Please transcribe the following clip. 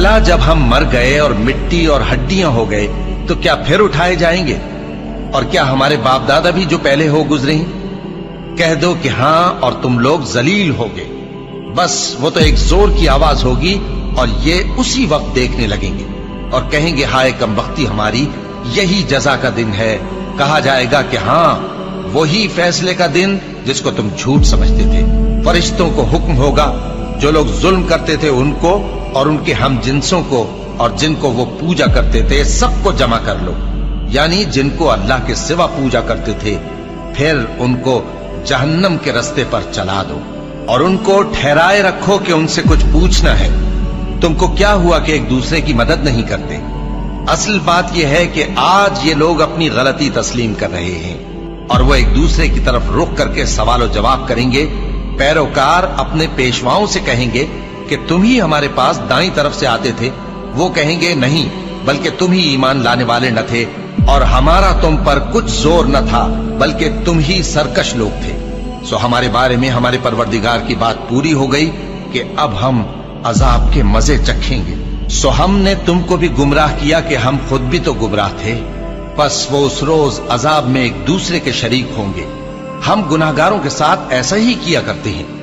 भला जब हम मर गए और मिट्टी और हड्डियां हो गए तो क्या फिर उठाए जाएंगे? और क्या हमारे बाप दादा भी जो पहले हो गुजरे हैं? कह दो कि हां और तुम लोग जलील होगे। बस वो तो एक जोर की आवाज होगी और ये उसी वक्त देखने लगेंगे और कहेंगे हाय कमबख्ती हमारी, यही जजा का दिन है। कहा जाएगा कि हां वही फैसले का दिन जिसको तुम झूठ समझते थे। फरिश्तों को हुक्म होगा जो लोग जुल्म करते थे उनको और उनके हमजिंसों को और जिनको वो पूजा करते थे सबको जमा कर लो, यानी जिनको अल्लाह के सिवा पूजा करते थे, फिर उनको जहन्नम के रास्ते पर चला दो और उनको ठहराए रखो कि उनसे कुछ पूछना है। तुमको क्या हुआ कि एक दूसरे की मदद नहीं करते? असल बात यह है कि आज ये लोग अपनी गलती तस्लीम कर रहे हैं और वो एक दूसरे की तरफ रुख करके सवाल और जवाब करेंगे। पैरोकार अपने पेशवाओं से कहेंगे कि तुम ही हमारे पास दाईं तरफ से आते थे। वो कहेंगे नहीं, बल्कि तुम ही ईमान लाने वाले न थे और हमारा तुम पर कुछ जोर न था, बल्कि तुम ही सरकश लोग थे। सो हमारे बारे में हमारे परवरदिगार की बात पूरी हो गई कि अब हम अजाब के मजे चखेंगे। सो हमने तुमको भी गुमराह किया कि हम खुद भी तो गुमराह थे। बस वो उस रोज अजाब में एक दूसरे के शरीक होंगे। हम गुनाहगारों के साथ ऐसा ही किया करते हैं।